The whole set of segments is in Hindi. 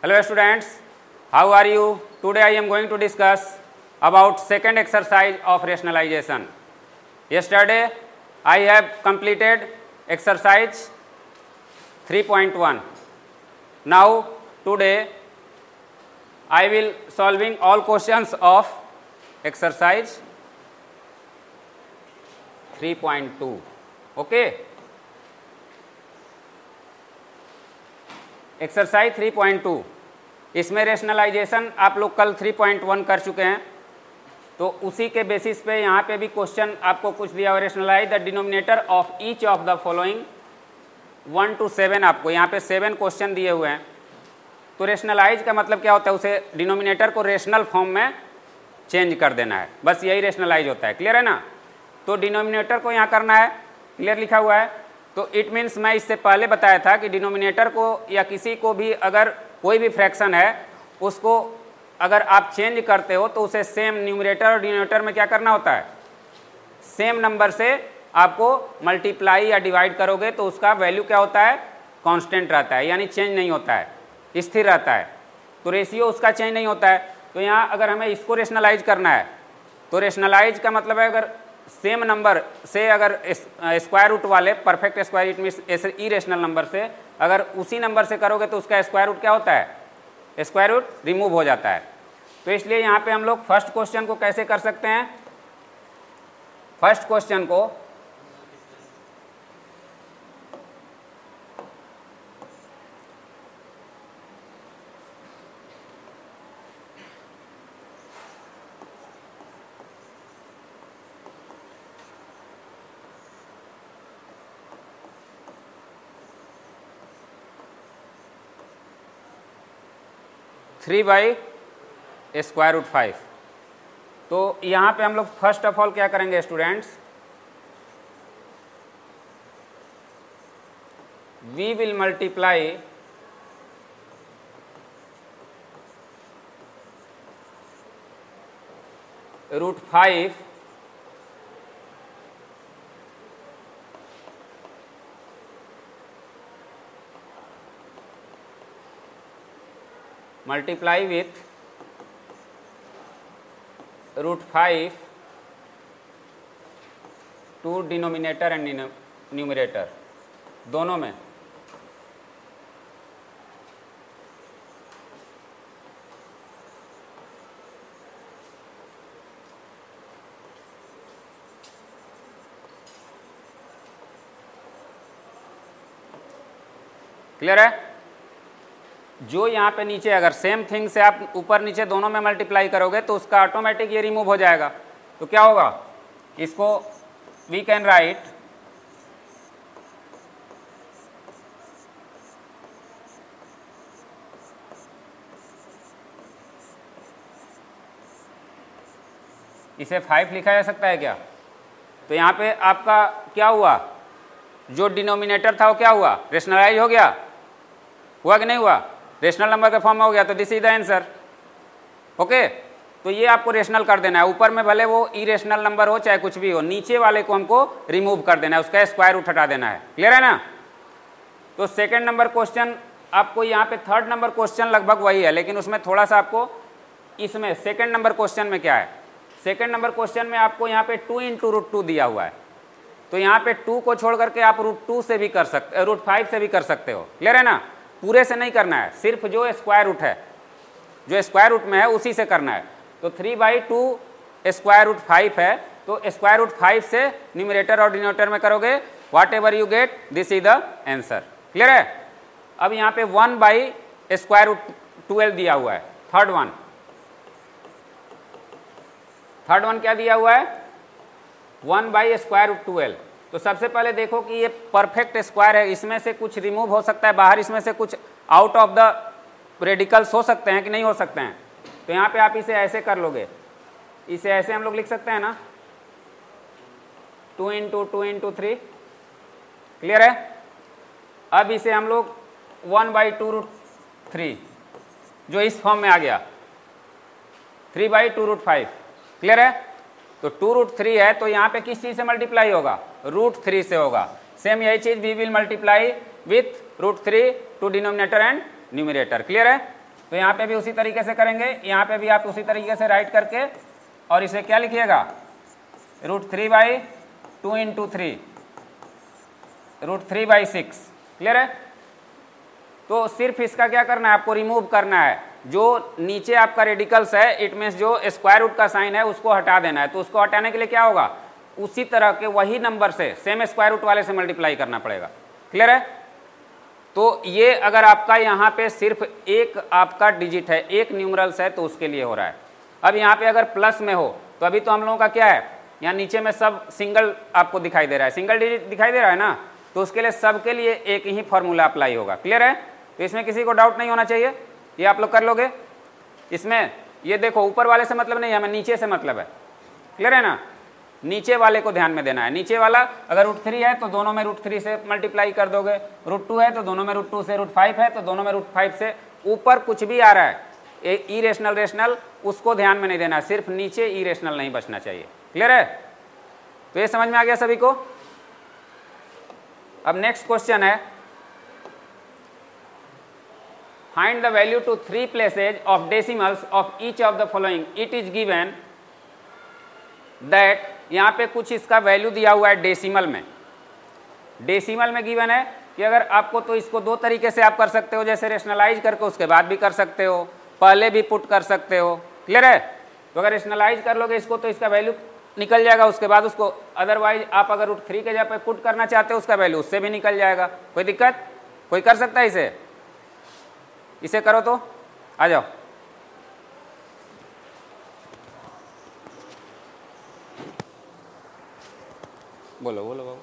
Hello students, how are you? Today I am going to discuss about second exercise of rationalization. Yesterday I have completed exercise 3.1. Now today I will solving all questions of exercise 3.2. Okay. Exercise 3.2 इसमें रेशनलाइजेशन आप लोग कल 3.1 कर चुके हैं, तो उसी के बेसिस पे यहाँ पे भी क्वेश्चन आपको कुछ दिया हुआ। Rationalise the denominator of each of the following 1 to 7, आपको यहाँ पे 7 क्वेश्चन दिए हुए हैं। तो रेशनलाइज का मतलब क्या होता है? उसे डिनोमिनेटर को रेशनल फॉर्म में चेंज कर देना है, बस यही रेशनलाइज होता है। क्लियर है ना? तो डिनोमिनेटर को यहाँ करना है, क्लियर लिखा हुआ है। तो इट मीन्स मैं इससे पहले बताया था कि डिनोमिनेटर को या किसी को भी अगर कोई भी फ्रैक्शन है उसको अगर आप चेंज करते हो तो उसे सेम न्यूमरेटर और डिनोमिनेटर में क्या करना होता है? सेम नंबर से आपको मल्टीप्लाई या डिवाइड करोगे तो उसका वैल्यू क्या होता है? कांस्टेंट रहता है, यानी चेंज नहीं होता है, स्थिर रहता है। तो रेशियो उसका चेंज नहीं होता है। तो यहाँ अगर हमें इसको रेशनलाइज करना है तो रेशनलाइज का मतलब है अगर सेम नंबर से अगर स्क्वायर रूट वाले perfect square it means irrational number से अगर उसी नंबर से करोगे तो उसका स्क्वायर रूट क्या होता है? स्क्वायर रूट रिमूव हो जाता है। तो इसलिए यहाँ पे हम लोग फर्स्ट क्वेश्चन को कैसे कर सकते हैं? फर्स्ट क्वेश्चन को थ्री बाई स्क्वायर रूट 5। तो यहाँ पे हम लोग फर्स्ट ऑफ ऑल क्या करेंगे students? We will multiply root 5 multiply with root 5 to denominator and numerator दोनों में। क्लियर है? जो यहाँ पे नीचे अगर सेम थिंग से आप ऊपर नीचे दोनों में मल्टीप्लाई करोगे तो उसका ऑटोमेटिक ये रिमूव हो जाएगा। तो क्या होगा? इसको वी कैन राइट इसे 5 लिखा जा सकता है क्या? तो यहाँ पे आपका क्या हुआ? जो डिनोमिनेटर था वो क्या हुआ? रेशनलाइज हो गया, हुआ कि नहीं हुआ? रेशनल नंबर के फॉर्म में हो गया। तो this is the answer. Okay, तो ये आपको रेशनल कर देना है। ऊपर में भले वो इरेशनल नंबर हो चाहे कुछ भी हो, नीचे वाले को हमको रिमूव कर देना है, उसका स्क्वायर रूट हटा देना है। क्लियर है ना? तो सेकंड नंबर क्वेश्चन आपको यहाँ पे थर्ड नंबर क्वेश्चन लगभग वही है, लेकिन उसमें थोड़ा सा आपको इसमें सेकेंड नंबर क्वेश्चन में क्या है? सेकेंड नंबर क्वेश्चन में आपको यहाँ पे 2 × √2 दिया हुआ है। तो यहाँ पे 2 को छोड़ करके आप √2 से भी कर सकते, √5 से भी कर सकते हो। क्लियर है ना? पूरे से नहीं करना है, सिर्फ जो स्क्वायर रूट है, जो स्क्वायर रूट में है उसी से करना है। तो 3/2 स्क्वायर रूट 5 है, तो स्क्वायर रूट 5 से न्यूमरेटर और डिनोमिनेटर में करोगे, what ever you get this is the answer. Clear है? अब यहाँ पे 1/स्क्वायर रूट 12 दिया हुआ है। थर्ड वन क्या दिया हुआ है? 1/स्क्वायर रूट 12। तो सबसे पहले देखो कि ये परफेक्ट स्क्वायर है, इसमें से कुछ रिमूव हो सकता है बाहर, इसमें से कुछ आउट ऑफ द रेडिकल्स हो सकते हैं कि नहीं हो सकते हैं? तो यहाँ पे आप इसे ऐसे कर लोगे, इसे ऐसे हम लोग लिख सकते हैं ना, 2 × 2 × 3। क्लियर है? अब इसे हम लोग 1/2 √ 3 जो इस फॉर्म में आ गया, 3/2 √ 5। क्लियर है? तो 2 √ 3 है, तो यहाँ पे किस चीज से मल्टीप्लाई होगा? √3 से होगा। सेम यही चीज we will multiply with √3 to denominator and numerator. Clear है? तो यहाँ पे भी उसी तरीके से करेंगे, यहाँ पे भी आप उसी तरीके से राइट करके और इसे क्या लिखिएगा, √3/2 × 3, √3/6। क्लियर है। तो सिर्फ इसका क्या करना है, आपको रिमूव करना है। जो नीचे आपका रेडिकल्स है, इट मीन्स जो स्क्वायर रूट का साइन है उसको हटा देना है। तो उसको हटाने के लिए क्या होगा, उसी तरह के वही नंबर से, सेम स्क्वायर रूट वाले से मल्टीप्लाई करना पड़ेगा। क्लियर है। तो ये अगर आपका यहाँ पे सिर्फ एक आपका डिजिट है, एक न्यूमरल्स है, तो उसके लिए हो रहा है। अब यहाँ पे अगर प्लस में हो तो अभी तो हम लोगों का क्या है, यहाँ नीचे में सब सिंगल आपको दिखाई दे रहा है, सिंगल डिजिट दिखाई दे रहा है ना, तो उसके लिए सबके लिए एक ही फॉर्मूला अप्लाई होगा। क्लियर है। तो इसमें किसी को डाउट नहीं होना चाहिए, ये आप लोग कर लोगे। इसमें ये देखो ऊपर वाले से मतलब नहीं है, हमें नीचे से मतलब है। क्लियर है ना। नीचे वाले को ध्यान में देना है। नीचे वाला अगर √3 है तो दोनों में √3 से मल्टीप्लाई कर दोगे, √2 है तो दोनों में √2 से, √5 है तो दोनों में √5 से। ऊपर कुछ भी आ रहा है इरेशनल रेशनल, उसको ध्यान में नहीं देना, सिर्फ नीचे इरेशनल नहीं बचना चाहिए। क्लियर है। तो ये समझ में आ गया सभी को। अब नेक्स्ट क्वेश्चन है, find the value to 3 places of decimals of each of the following. It is given that, यहाँ पे कुछ इसका वैल्यू दिया हुआ है डेसिमल में। डेसिमल में गिवन है कि अगर आपको, तो इसको दो तरीके से आप कर सकते हो, जैसे रेशनलाइज करके उसके बाद भी कर सकते हो, पहले भी पुट कर सकते हो। क्लियर है। तो अगर रेशनलाइज कर लोगे इसको तो इसका वैल्यू निकल जाएगा, उसके बाद उसको अदरवाइज आप अगर √3 के जगह पे पुट करना चाहते हो उसका वैल्यू उससे भी निकल जाएगा। कोई दिक्कत, कोई कर सकता है इसे, इसे करो तो आ जाओ। बोलो बोलो बाबू।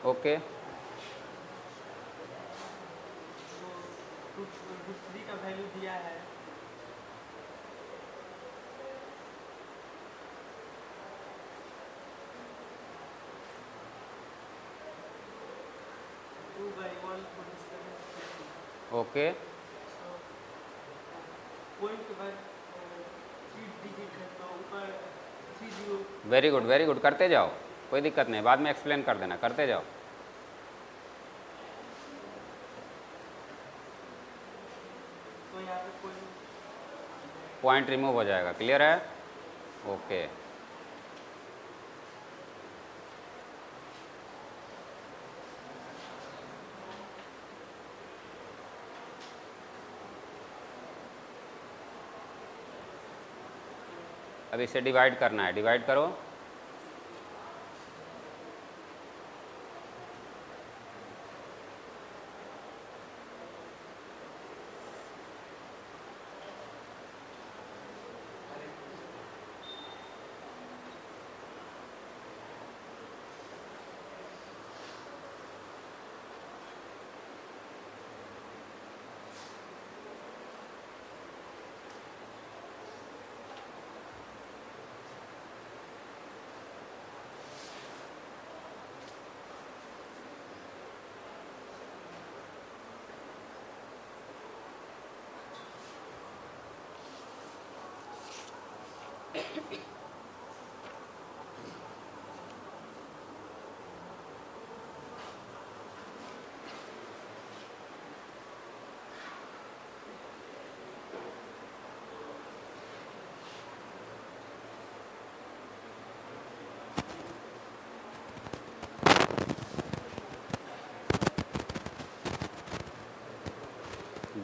ओके, √3 का वैल्यू दिया है, okay, very good very good, करते जाओ, कोई दिक्कत नहीं, बाद में एक्सप्लेन कर देना, करते जाओ। तो यहाँ पे पॉइंट रिमूव हो जाएगा। क्लियर है। ओके, अब इसे डिवाइड करना है, डिवाइड करो।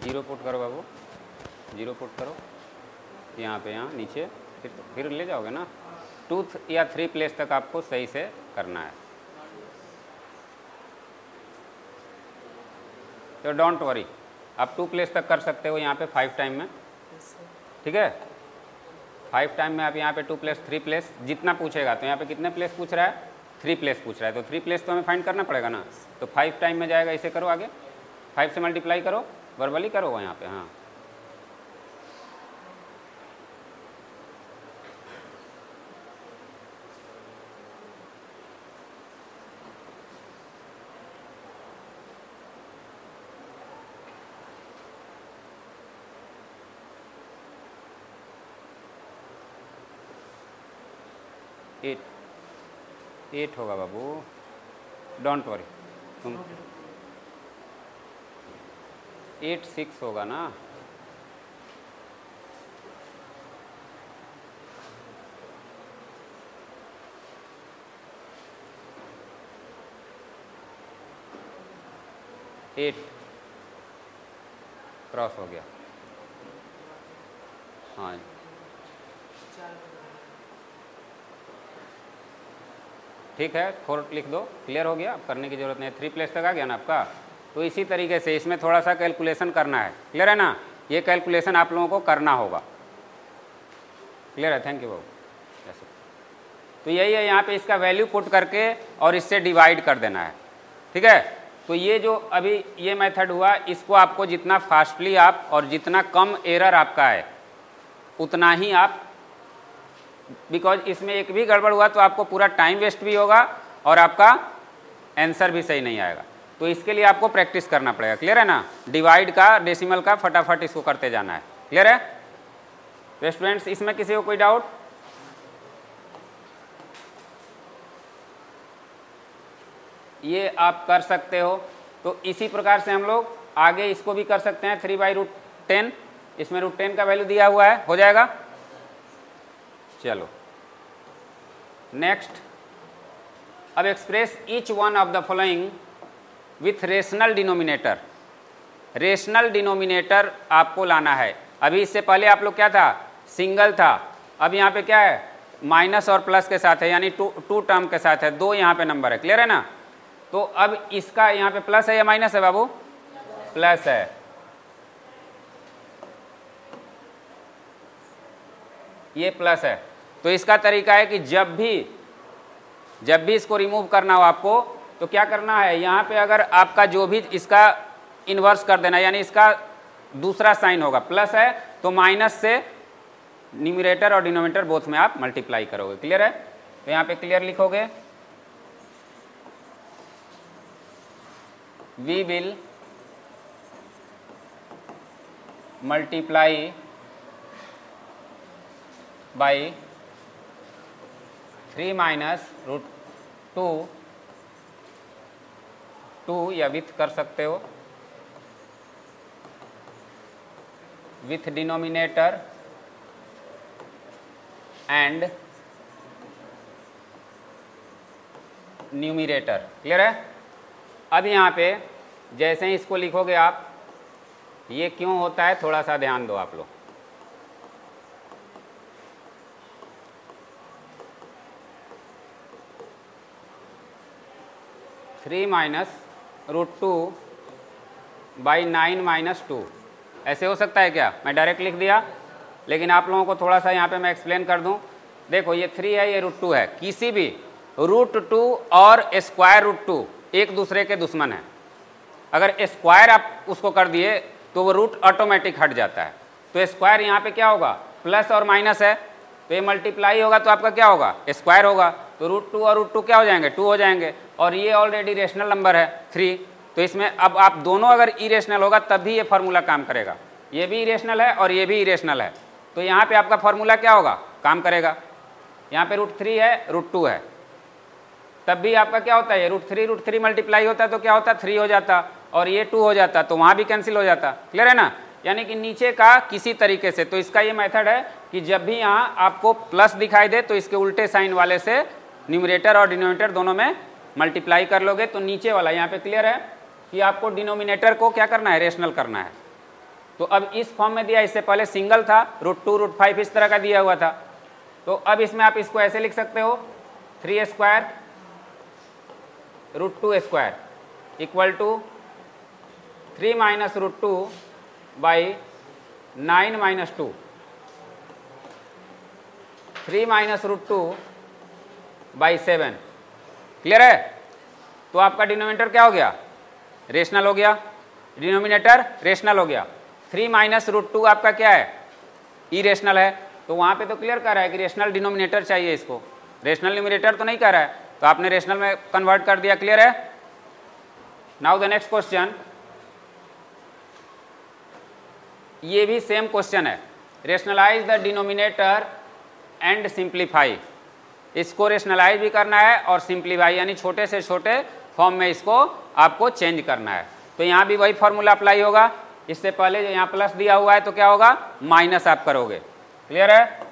जीरो पुट करो बाबू, जीरो पुट करो यहाँ पे, यहाँ नीचे, फिर ले जाओगे ना। 2 या 3 प्लेस तक आपको सही से करना है। तो डोंट वरी, आप 2 प्लेस तक कर सकते हो यहाँ पे 5 टाइम में। ठीक है, 5 टाइम में आप यहाँ पे 2 प्लेस 3 प्लेस जितना पूछेगा, तो यहाँ पे कितने प्लेस पूछ रहा है, 3 प्लेस पूछ रहा है, तो 3 प्लेस तो हमें फाइंड करना पड़ेगा ना। तो 5 टाइम में जाएगा, इसे करो आगे, 5 से मल्टीप्लाई करो, वर्बली करो यहाँ पे। हाँ, 8 होगा बाबू, डोंट वरी, तुम 8 6 होगा ना। एट क्रॉस हो गया, हाँ ठीक है, 4 लिख दो, क्लियर हो गया, अब करने की जरूरत नहीं है। 3 प्लेस तक आ गया ना आपका। तो इसी तरीके से इसमें थोड़ा सा कैलकुलेशन करना है, क्लियर है ना, ये कैलकुलेशन आप लोगों को करना होगा, क्लियर है। थैंक यू बाबू। ऐसे तो यही है, यहाँ पे इसका वैल्यू पुट करके और इससे डिवाइड कर देना है, ठीक है। तो ये जो अभी ये मेथड हुआ, इसको आपको जितना फास्टली आप और जितना कम एरर आपका है उतना ही आप, बिकॉज इसमें एक भी गड़बड़ हुआ तो आपको पूरा टाइम वेस्ट भी होगा और आपका आंसर भी सही नहीं आएगा। तो इसके लिए आपको प्रैक्टिस करना पड़ेगा, क्लियर है ना। डिवाइड का, डेसिमल का फटाफट इसको करते जाना है, क्लियर है। तो स्टूडेंट्स इसमें किसी को कोई डाउट? ये आप कर सकते हो। तो इसी प्रकार से हम लोग आगे इसको भी कर सकते हैं। 3/√10, इसमें √10 का वैल्यू दिया हुआ है, हो जाएगा। चलो नेक्स्ट, अब express each one of the following with rational denominator. Rational denominator आपको लाना है। अभी इससे पहले आप लोग क्या था, सिंगल था, अब यहाँ पे क्या है, माइनस और प्लस के साथ है, यानी टू टर्म के साथ है, 2 यहाँ पे नंबर है, क्लियर है ना। तो अब इसका यहाँ पे प्लस है या माइनस है बाबू? प्लस है। ये प्लस है। तो इसका तरीका है कि जब भी इसको रिमूव करना हो आपको, तो क्या करना है, यहाँ पे अगर आपका जो भी इसका इन्वर्स कर देना, यानी इसका दूसरा साइन होगा, प्लस है तो माइनस से न्यूमरेटर और डिनोमिनेटर बोथ में आप मल्टीप्लाई करोगे, क्लियर है। तो यहाँ पे क्लियर लिखोगे, वी विल मल्टीप्लाई बाई 3 - √2 या विथ कर सकते हो, with denominator and numerator, clear है। अब यहाँ पे जैसे ही इसको लिखोगे आप, ये क्यों होता है थोड़ा सा ध्यान दो आप लोग। (3 - √2/9 - 2) ऐसे हो सकता है क्या? मैं डायरेक्ट लिख दिया, लेकिन आप लोगों को थोड़ा सा यहाँ पे मैं एक्सप्लेन कर दूँ। देखो ये 3 है, ये √2 है, किसी भी √2 और स्क्वायर √2 एक दूसरे के दुश्मन है। अगर स्क्वायर आप उसको कर दिए तो वो रूट ऑटोमेटिक हट जाता है। तो स्क्वायर यहाँ पे क्या होगा, प्लस और माइनस है, तो ये मल्टीप्लाई होगा तो आपका क्या होगा, स्क्वायर होगा। तो √2 और √2 क्या हो जाएंगे, 2 हो जाएंगे। और ये ऑलरेडी रेशनल नंबर है 3, तो इसमें अब आप दोनों अगर इरेशनल होगा तब भी ये फार्मूला काम करेगा। ये भी इरेशनल है और ये भी इरेशनल है, तो यहाँ पे आपका फार्मूला क्या होगा, काम करेगा। यहाँ पे √3 है, √2 है, तब भी आपका क्या होता है, ये √3 मल्टीप्लाई होता है तो क्या होता, 3 हो जाता, और ये 2 हो जाता, तो वहाँ भी कैंसिल हो जाता, क्लियर है ना। यानी कि नीचे का किसी तरीके से, तो इसका ये मेथड है कि जब भी यहाँ आपको प्लस दिखाई दे तो इसके उल्टे साइन वाले से न्यूमरेटर और डिनोमिनेटर दोनों में मल्टीप्लाई कर लोगे, तो नीचे वाला यहाँ पे क्लियर है कि आपको डिनोमिनेटर को क्या करना है, रेशनल करना है। तो अब इस फॉर्म में दिया, इससे पहले सिंगल था, √2 √5 इस तरह का दिया हुआ था। तो अब इसमें आप इसको ऐसे लिख सकते हो, 3² √2² इक्वल टू 3 - √2/9 - 2, 3 - √2/7, क्लियर है। तो आपका डिनोमिनेटर क्या हो गया, रेशनल हो गया, डिनोमिनेटर रेशनल हो गया। 3 - √2 आपका क्या है, इरेशनल है, तो वहाँ पे तो क्लियर कर रहा है कि रेशनल डिनोमिनेटर चाहिए इसको, रेशनल न्यूमरेटर तो नहीं कर रहा है, तो आपने रेशनल में कन्वर्ट कर दिया, क्लियर है। नाउ द नेक्स्ट क्वेश्चन, ये भी सेम क्वेश्चन है, rationalise the denominator and simplify. इसको रेशनलाइज भी करना है और सिंप्लीफाई यानी छोटे से छोटे फॉर्म में इसको आपको चेंज करना है। तो यहाँ भी वही फॉर्मूला अप्लाई होगा। इससे पहले जो यहाँ प्लस दिया हुआ है तो क्या होगा, माइनस आप करोगे। क्लियर है?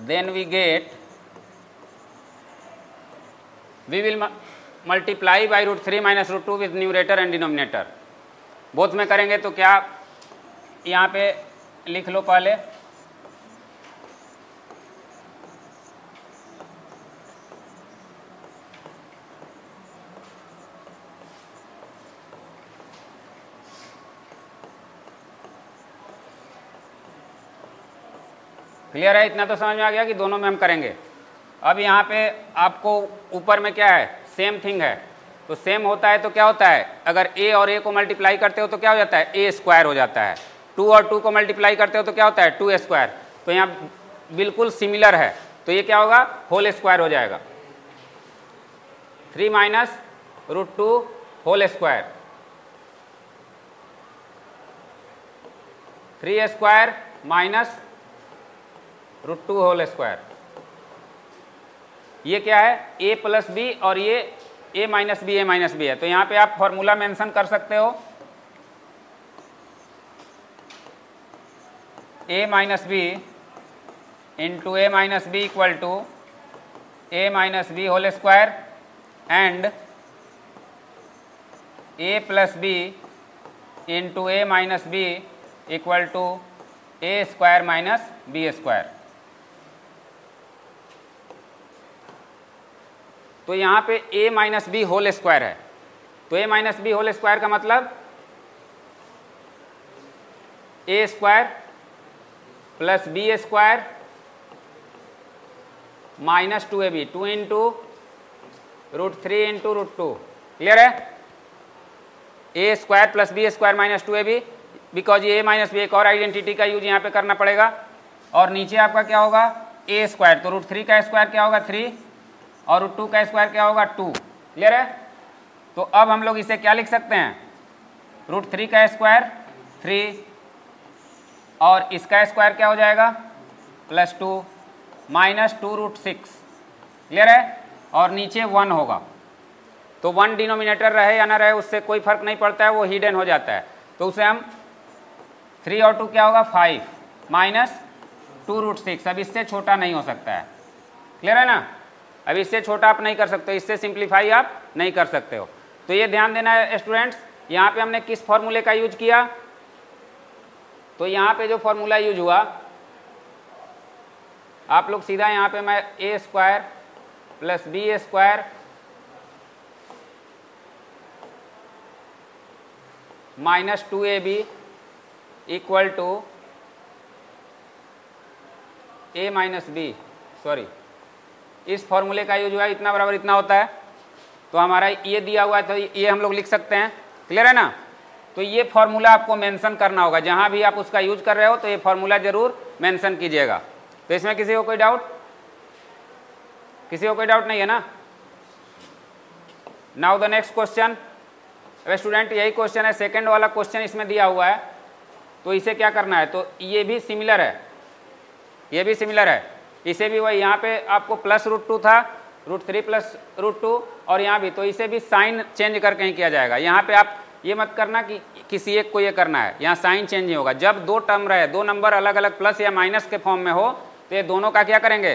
then we will multiply by root 3 minus root 2 with numerator and denominator। Both में करेंगे तो क्या, यहाँ पे लिख लो पहले, क्लियर है? इतना तो समझ में आ गया कि दोनों में हम करेंगे। अब यहाँ पे आपको ऊपर में क्या है, सेम थिंग है। तो सेम होता है तो क्या होता है, अगर a और a को मल्टीप्लाई करते हो तो क्या हो जाता है, a स्क्वायर हो जाता है। 2 और 2 को मल्टीप्लाई करते हो तो क्या होता है, 2a स्क्वायर। तो यहाँ बिल्कुल सिमिलर है, तो ये क्या होगा, होल स्क्वायर हो जाएगा। 3 minus root 2 whole square, 3a square minus root 2 whole square. ये क्या है, a प्लस बी और ये a माइनस बी है। तो यहाँ पे आप फॉर्मूला मेंशन कर सकते हो, a minus b into a minus b equal to a minus b whole square and a plus b into a minus b equal to a square minus b square. तो यहाँ पे a minus b whole square है, तो a minus b whole square का मतलब a square plus b square minus 2ab, 2 into root 3 into root 2। Clear है? a square plus b square minus 2ab, because ये a माइनस बी एक और आइडेंटिटी का यूज यहाँ पे करना पड़ेगा। और नीचे आपका क्या होगा, a स्क्वायर, तो रूट 3 का स्क्वायर क्या होगा 3 और रूट 2 का स्क्वायर क्या होगा 2। क्लियर है? तो अब हम लोग इसे क्या लिख सकते हैं, रूट 3 का स्क्वायर 3 और इसका स्क्वायर क्या हो जाएगा प्लस 2 माइनस 2 रूट 6। क्लियर है? और नीचे 1 होगा, तो 1 डिनोमिनेटर रहे या ना रहे उससे कोई फर्क नहीं पड़ता है, वो हिडन हो जाता है। तो उसे हम 3 और 2 क्या होगा 5 माइनस 2 रूट 6। अब इससे छोटा नहीं हो सकता है। क्लियर है ना? अब इससे छोटा आप नहीं कर सकते हो, इससे सिंप्लीफाई आप नहीं कर सकते हो। तो ये ध्यान देना है स्टूडेंट्स, यहाँ पे हमने किस फॉर्मूले का यूज किया, तो यहाँ पे जो फॉर्मूला यूज हुआ, आप लोग सीधा यहाँ पे मैं a square plus b square minus 2ab equal to a minus b, sorry इस फॉर्मूले का यूज हुआ, इतना बराबर इतना होता है। तो हमारा ये दिया हुआ है तो ये हम लोग लिख सकते हैं। क्लियर है ना? तो ये फॉर्मूला आपको मेंशन करना होगा, जहां भी आप उसका यूज कर रहे हो तो ये फॉर्मूला जरूर मेंशन कीजिएगा। तो इसमें किसी को कोई डाउट, किसी को कोई डाउट नहीं है ना? Now the next question. अब स्टूडेंट यही क्वेश्चन है, सेकेंड वाला क्वेश्चन इसमें दिया हुआ है, तो इसे क्या करना है, तो ये भी सिमिलर है, ये भी सिमिलर है। इसे भी वही, यहाँ पे आपको प्लस रूट 2 था, रूट 3 प्लस रूट 2, और यहाँ भी, तो इसे भी साइन चेंज करके ही किया जाएगा। यहाँ पे आप ये मत करना कि किसी एक को ये करना है, यहाँ साइन चेंज नहीं होगा। जब दो टर्म रहे, दो नंबर अलग अलग प्लस या माइनस के फॉर्म में हो, तो ये दोनों का क्या करेंगे,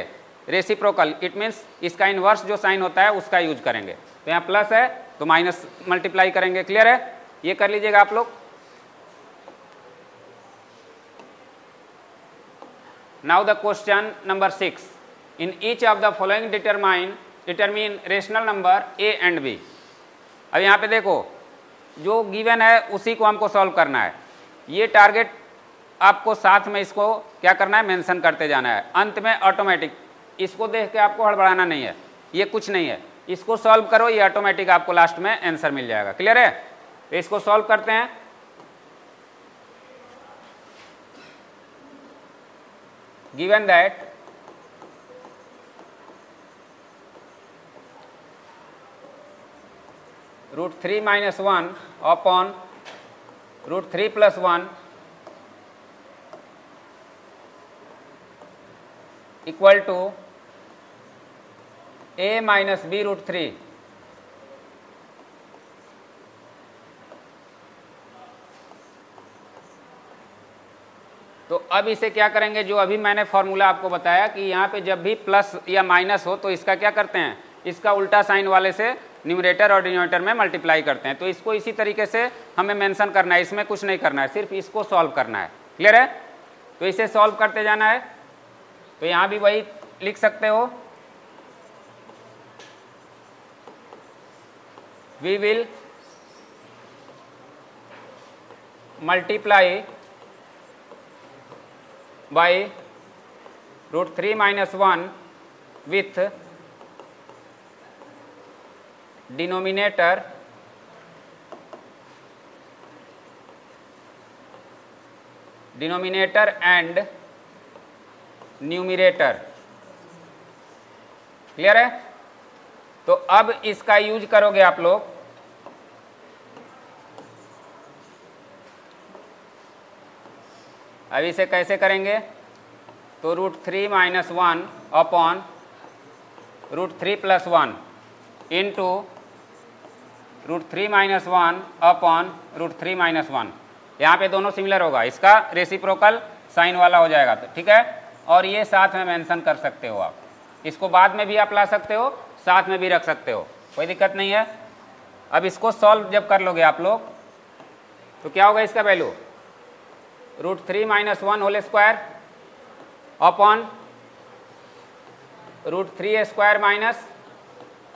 रेसिप्रोकल, इट मीन्स इसका इन्वर्स जो साइन होता है उसका यूज करेंगे। तो यहाँ प्लस है तो माइनस मल्टीप्लाई करेंगे। क्लियर है? ये कर लीजिएगा आप लोग। Now the question number 6. In each of the following determine rational number a and b. अब यहाँ पे देखो, जो गिवन है उसी को हमको सॉल्व करना है। ये टारगेट आपको साथ में इसको क्या करना है, मेंशन करते जाना है। अंत में ऑटोमेटिक, इसको देख के आपको हड़बड़ाना नहीं है, ये कुछ नहीं है, इसको सॉल्व करो, ये ऑटोमेटिक आपको लास्ट में आंसर मिल जाएगा। क्लियर है? तो इसको सॉल्व करते हैं। Given that √3 - 1 upon √3 + 1 equal to a - b √3। तो अब इसे क्या करेंगे, जो अभी मैंने फॉर्मूला आपको बताया कि यहाँ पे जब भी प्लस या माइनस हो तो इसका क्या करते हैं, इसका उल्टा साइन वाले से न्यूमरेटर और डिनोमिनेटर में मल्टीप्लाई करते हैं। तो इसको इसी तरीके से हमें मेंशन करना है, इसमें कुछ नहीं करना है, सिर्फ इसको सॉल्व करना है। क्लियर है? तो इसे सॉल्व करते जाना है। तो यहाँ भी वही लिख सकते हो, we will multiply by √3 - 1 with denominator and numerator. Clear है? तो अब इसका यूज करोगे आप लोग, अब इसे कैसे करेंगे, तो √3 - 1 अपॉन √3 + 1 इंटू √3 - 1 अपॉन √3 - 1। यहाँ पे दोनों सिमिलर होगा, इसका रेसिप्रोकल साइन वाला हो जाएगा। तो ठीक है, और ये साथ में मेंशन कर सकते हो आप, इसको बाद में भी आप ला सकते हो, साथ में भी रख सकते हो, कोई दिक्कत नहीं है। अब इसको सॉल्व जब कर लोगे आप लोग तो क्या होगा, इसका value √3 - 1 whole square upon √3 square minus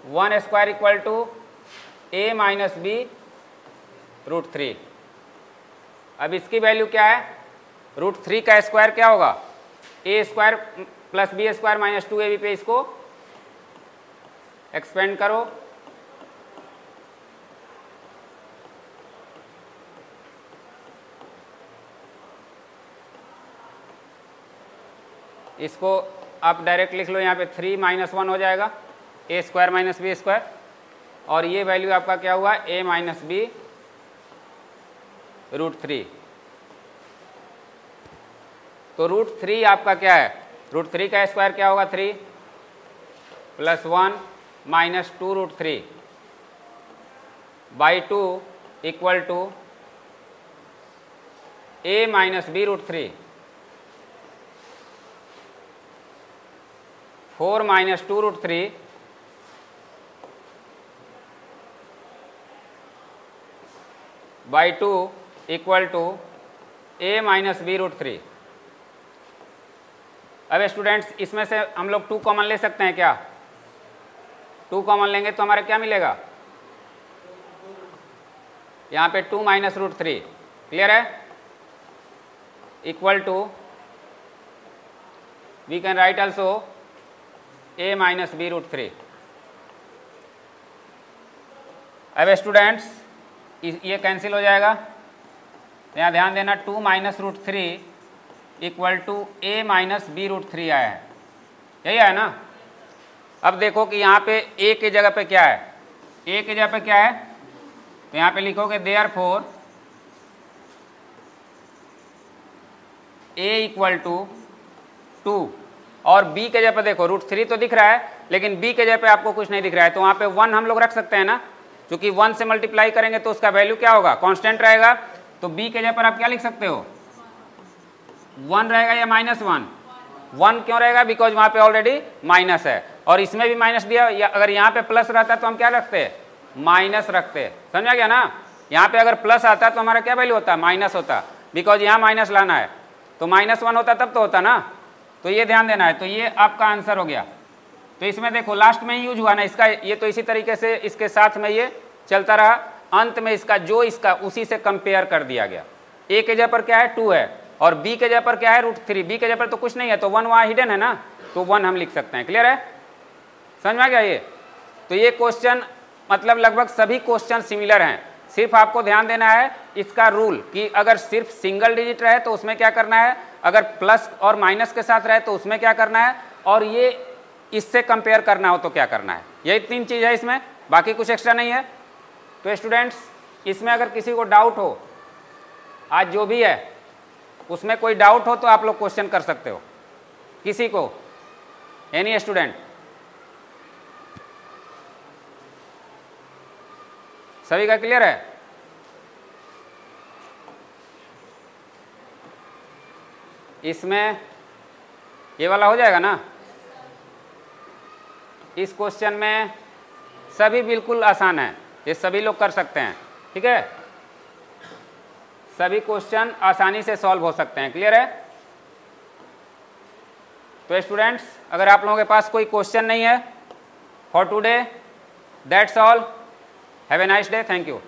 1 square equal to a - b √3। अब इसकी वैल्यू क्या है, √3 का स्क्वायर क्या होगा, a square + b square minus 2ab पे इसको एक्सपेंड करो, इसको आप डायरेक्ट लिख लो, यहाँ पे 3 - 1 हो जाएगा, a square minus b square, और ये वैल्यू आपका क्या हुआ, a - b √3। तो √3 आपका क्या है, √3 का स्क्वायर क्या होगा, 3 + 1 - 2 √3 by 2 equal to a - b √3, 4 - 2 √3 by 2 equal to a - b √3। अब स्टूडेंट्स इसमें से हम लोग 2 कॉमन ले सकते हैं क्या, 2 कॉमन लेंगे तो हमारा क्या मिलेगा, यहाँ पे 2 - √3। क्लियर है? Equal to we can write also a - b √3। अब स्टूडेंट्स ये कैंसिल हो जाएगा, यहाँ ध्यान देना, 2 - √3 इक्वल टू a - b √3 आया है, यही है ना। अब देखो कि यहाँ पे a की जगह पे क्या है, a की जगह पे क्या है, तो यहाँ पे लिखोगे देयरफॉर a इक्वल टू 2, और b के जगह पे देखो √3 तो दिख रहा है, लेकिन b के जगह पे आपको कुछ नहीं दिख रहा है, तो वहाँ पे 1 हम लोग रख सकते हैं ना, क्योंकि 1 से मल्टीप्लाई करेंगे तो उसका वैल्यू क्या होगा, कांस्टेंट रहेगा। तो b के जगह पर आप क्या लिख सकते हो, 1 रहेगा या -1, 1 क्यों रहेगा, बिकॉज वहाँ पे ऑलरेडी माइनस है, और इसमें भी माइनस दिया, या अगर यहाँ पे प्लस रहता तो हम क्या रखते, माइनस रखते, समझा गया ना। यहाँ पे अगर प्लस आता तो हमारा क्या वैल्यू होता, माइनस होता, बिकॉज यहाँ माइनस लाना है, तो -1 होता तब तो होता ना। तो ये ध्यान देना है, तो ये आपका आंसर हो गया। तो इसमें देखो लास्ट में ही यूज हुआ ना इसका, ये तो इसी तरीके से इसके साथ में ये चलता रहा, अंत में इसका जो इसका उसी से कंपेयर कर दिया गया। ए के जगह पर क्या है 2 है और बी के जगह पर क्या है √3, बी के जगह पर तो कुछ नहीं है, तो 1 वहाँ हिडन है ना, तो 1 हम लिख सकते हैं। क्लियर है, समझ में आ गया ये। तो ये क्वेश्चन मतलब लगभग सभी क्वेश्चन सिमिलर हैं, सिर्फ आपको ध्यान देना है इसका रूल कि अगर सिर्फ सिंगल डिजिट रहे तो उसमें क्या करना है, अगर प्लस और माइनस के साथ रहे तो उसमें क्या करना है, और ये इससे कंपेयर करना हो तो क्या करना है। यही 3 चीज़ है इसमें, बाकी कुछ एक्स्ट्रा नहीं है। तो स्टूडेंट्स इसमें अगर किसी को डाउट हो, आज जो भी है उसमें कोई डाउट हो तो आप लोग क्वेश्चन कर सकते हो, किसी को, एनी स्टूडेंट। सभी का क्लियर है? इसमें ये वाला हो जाएगा ना। इस क्वेश्चन में सभी बिल्कुल आसान है, ये सभी लोग कर सकते हैं, ठीक है, सभी क्वेश्चन आसानी से सॉल्व हो सकते हैं। क्लियर है? तो स्टूडेंट्स अगर आप लोगों के पास कोई क्वेश्चन नहीं है for today, that's all, have a nice day, thank you.